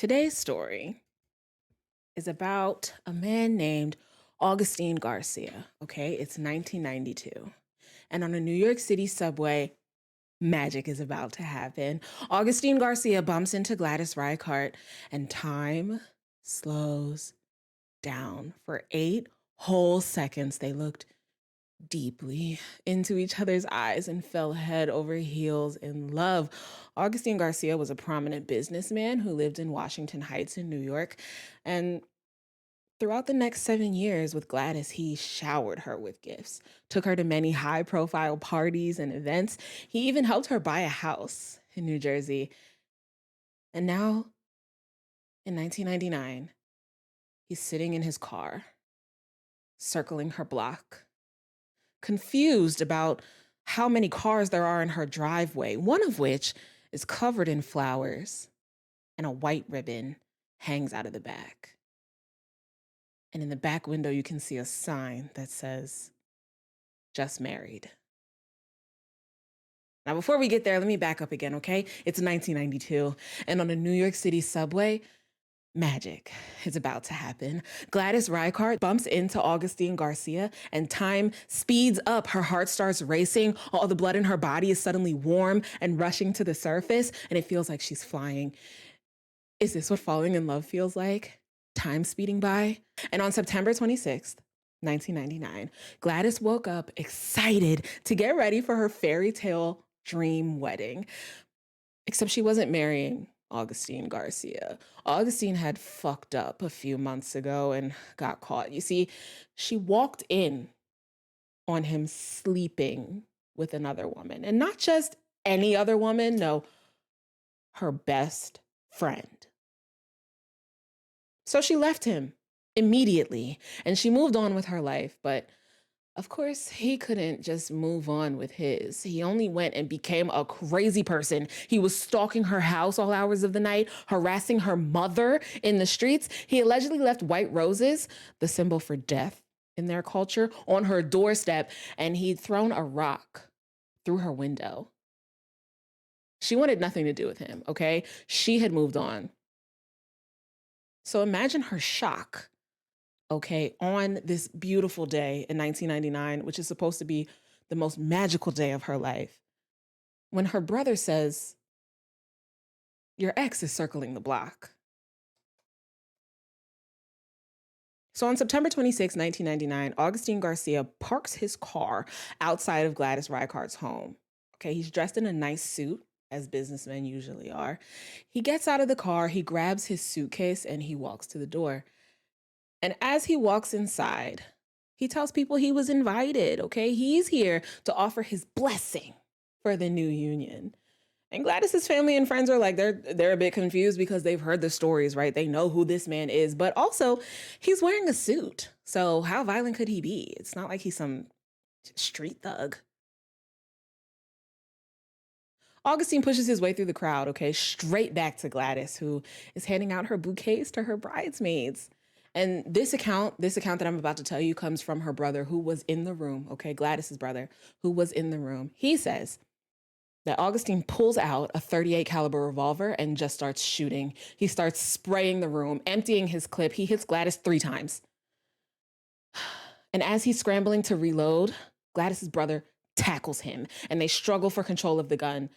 Today's story is about a man named Augustine Garcia. Okay, it's 1992. And on a New York City subway, magic is about to happen. Augustine Garcia bumps into Gladys Reichardt, and time slows down. For 8 whole seconds, they looked deeply into each other's eyes and fell head over heels in love. Augustine Garcia was a prominent businessman who lived in Washington Heights in New York. And throughout the next 7 years with Gladys, he showered her with gifts, took her to many high profile parties and events. He even helped her buy a house in New Jersey. And now, in 1999, he's sitting in his car, circling her block, confused about how many cars there are in her driveway, one of which is covered in flowers and a white ribbon hangs out of the back. And in the back window, you can see a sign that says, "Just married." Now, before we get there, let me back up again, okay? It's 1992, and on a New York City subway, magic is about to happen. Gladys Reichardt bumps into Augustine Garcia, and time speeds up. Her heart starts racing. All the blood in her body is suddenly warm and rushing to the surface, and it feels like she's flying. Is this what falling in love feels like? Time speeding by? And on September 26th, 1999, Gladys woke up excited to get ready for her fairy tale dream wedding. Except she wasn't marrying Augustine Garcia. Augustine had fucked up a few months ago and got caught. You see, she walked in on him sleeping with another woman, and not just any other woman, no, her best friend. So she left him immediately and she moved on with her life. But of course, he couldn't just move on with his. He only went and became a crazy person. He was stalking her house all hours of the night, harassing her mother in the streets. He allegedly left white roses, the symbol for death in their culture, on her doorstep, and he'd thrown a rock through her window. She wanted nothing to do with him, okay? She had moved on. So imagine her shock, okay, on this beautiful day in 1999, which is supposed to be the most magical day of her life, when her brother says, "Your ex is circling the block." So on September 26, 1999, Augustine Garcia parks his car outside of Gladys Reichardt's home. Okay, he's dressed in a nice suit, as businessmen usually are. He gets out of the car, he grabs his suitcase, and he walks to the door. And as he walks inside, he tells people he was invited, okay? He's here to offer his blessing for the new union. And Gladys's family and friends are like, they're a bit confused because they've heard the stories, right? They know who this man is, but also he's wearing a suit. So how violent could he be? It's not like he's some street thug. Augustine pushes his way through the crowd, okay, straight back to Gladys, who is handing out her bouquets to her bridesmaids. And this account that I'm about to tell you comes from her brother who was in the room, okay, Gladys's brother who was in the room. He says that Augustine pulls out a 38 caliber revolver and just starts shooting. He starts spraying the room, emptying his clip. He hits Gladys 3 times. And as he's scrambling to reload, Gladys's brother tackles him and they struggle for control of the gun.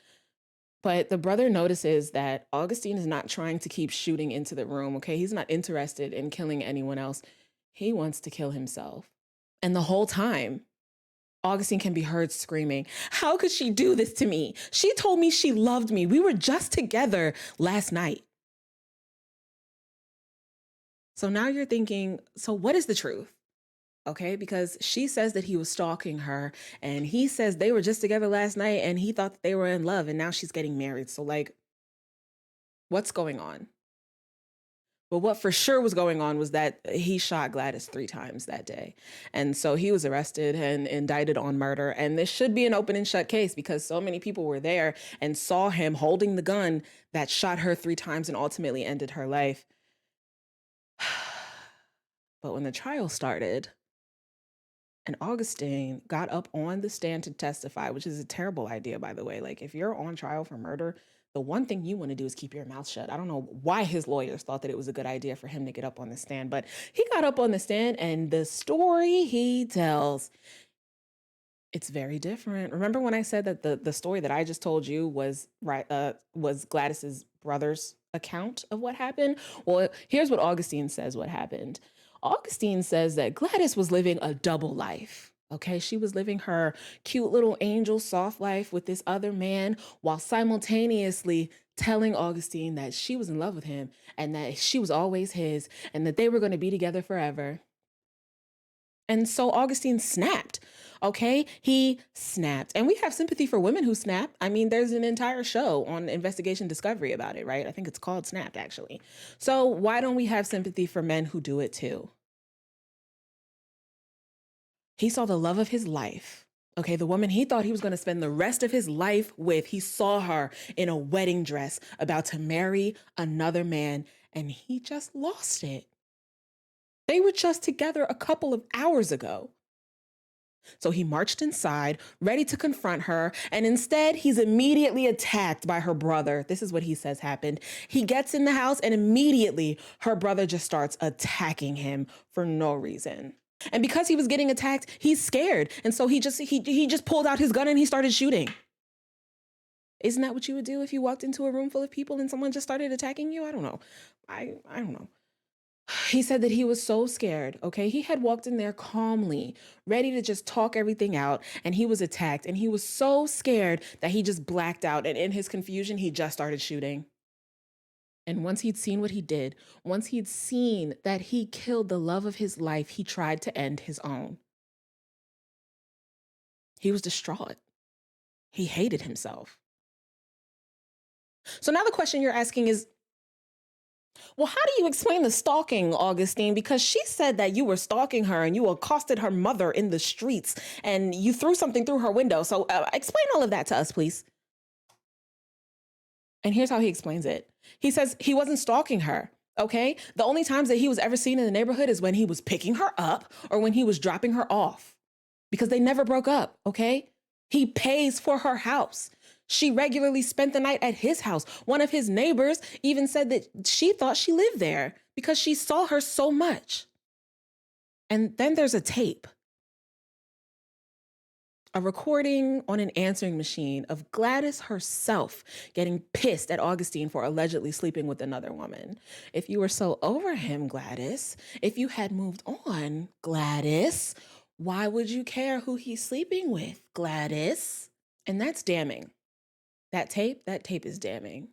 But the brother notices that Augustine is not trying to keep shooting into the room, okay? He's not interested in killing anyone else. He wants to kill himself. And the whole time, Augustine can be heard screaming, "How could she do this to me? She told me she loved me. We were just together last night." So now you're thinking, so what is the truth? Okay, because she says that he was stalking her and he says they were just together last night and he thought that they were in love and now she's getting married. So, like, what's going on? But what for sure was going on was that he shot Gladys 3 times that day. And so he was arrested and indicted on murder. And this should be an open and shut case because so many people were there and saw him holding the gun that shot her 3 times and ultimately ended her life. But when the trial started, and Augustine got up on the stand to testify, which is a terrible idea, by the way. Like, if you're on trial for murder, the one thing you want to do is keep your mouth shut. I don't know why his lawyers thought that it was a good idea for him to get up on the stand, but he got up on the stand, and the story he tells, it's very different. Remember when I said that the story that I just told you was was Gladys's brother's account of what happened? Well, here's what Augustine says what happened. Augustine says that Gladys was living a double life. Okay, she was living her cute little angel soft life with this other man while simultaneously telling Augustine that she was in love with him and that she was always his and that they were going to be together forever. And so Augustine snapped. Okay, he snapped. And we have sympathy for women who snap. I mean, there's an entire show on Investigation Discovery about it, right? I think it's called Snapped, actually. So why don't we have sympathy for men who do it too? He saw the love of his life. Okay, the woman he thought he was going to spend the rest of his life with, he saw her in a wedding dress about to marry another man, and he just lost it. They were just together a couple of hours ago. So he marched inside, ready to confront her, and instead he's immediately attacked by her brother. This is what he says happened. He gets in the house, and immediately her brother just starts attacking him for no reason. And because he was getting attacked, he's scared. And so he just pulled out his gun and he started shooting. Isn't that what you would do if you walked into a room full of people and someone just started attacking you? I don't know. I don't know. He said that he was so scared, okay? He had walked in there calmly, ready to just talk everything out, and he was attacked. And he was so scared that he just blacked out. And in his confusion, he just started shooting. And once he'd seen what he did, once he'd seen that he killed the love of his life, he tried to end his own. He was distraught. He hated himself. So now the question you're asking is, well, how do you explain the stalking, Augustine? Because she said that you were stalking her and you accosted her mother in the streets and you threw something through her window. So explain all of that to us, please. And here's how he explains it. He says he wasn't stalking her. Okay. The only times that he was ever seen in the neighborhood is when he was picking her up or when he was dropping her off, because they never broke up. Okay. He pays for her house. She regularly spent the night at his house. One of his neighbors even said that she thought she lived there because she saw her so much. And then there's a tape, a recording on an answering machine of Gladys herself getting pissed at Augustine for allegedly sleeping with another woman. If you were so over him, Gladys, if you had moved on, Gladys, why would you care who he's sleeping with, Gladys? And that's damning. That tape is damning.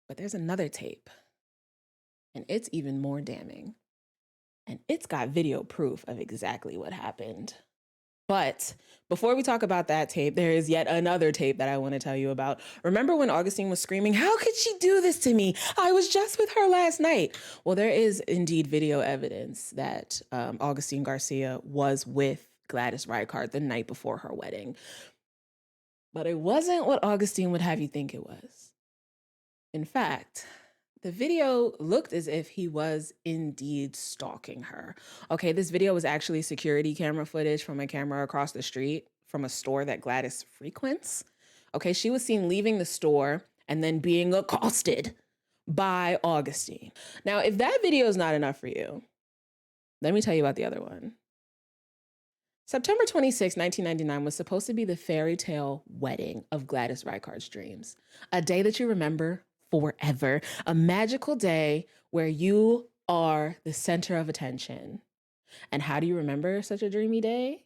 But there's another tape, and it's even more damning. And it's got video proof of exactly what happened. But before we talk about that tape, there is yet another tape that I want to tell you about. Remember when Augustine was screaming, "How could she do this to me? I was just with her last night." Well, there is indeed video evidence that Augustine Garcia was with Gladys Reichardt the night before her wedding. But it wasn't what Augustine would have you think it was. In fact, the video looked as if he was indeed stalking her. Okay, this video was actually security camera footage from a camera across the street from a store that Gladys frequents. Okay, she was seen leaving the store and then being accosted by Augustine. Now, if that video is not enough for you, let me tell you about the other one. September 26, 1999 was supposed to be the fairy tale wedding of Gladys Reichardt's dreams. A day that you remember forever. A magical day where you are the center of attention. And how do you remember such a dreamy day?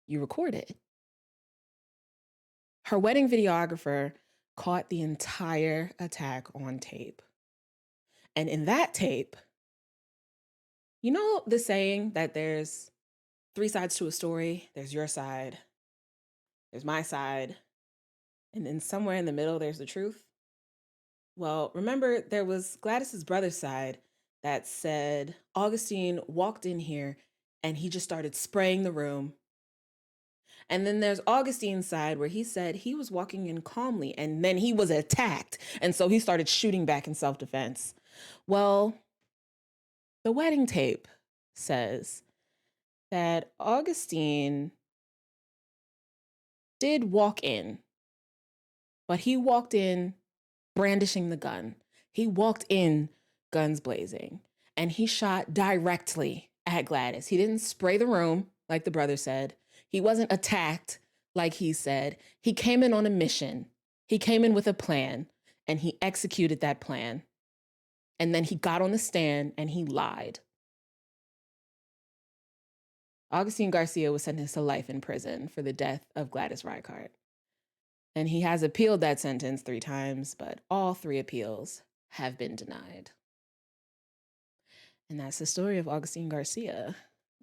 You record it. Her wedding videographer caught the entire attack on tape. And in that tape, you know the saying that there's three sides to a story? There's your side, there's my side, and then somewhere in the middle, there's the truth. Well, remember, there was Gladys's brother's side that said Augustine walked in here and he just started spraying the room. And then there's Augustine's side where he said he was walking in calmly and then he was attacked. And so he started shooting back in self-defense. Well, the wedding tape says that Augustine did walk in But he walked in brandishing the gun. He walked in guns blazing, and he shot directly at Gladys. He didn't spray the room like the brother said. He wasn't attacked like he said. He came in on a mission. He came in with a plan, and he executed that plan. And then he got on the stand and he lied. Augustine Garcia was sentenced to life in prison for the death of Gladys Reichardt. And he has appealed that sentence 3 times, but all 3 appeals have been denied. And that's the story of Augustine Garcia,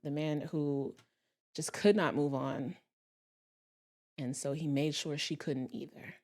the man who just could not move on. And so he made sure she couldn't either.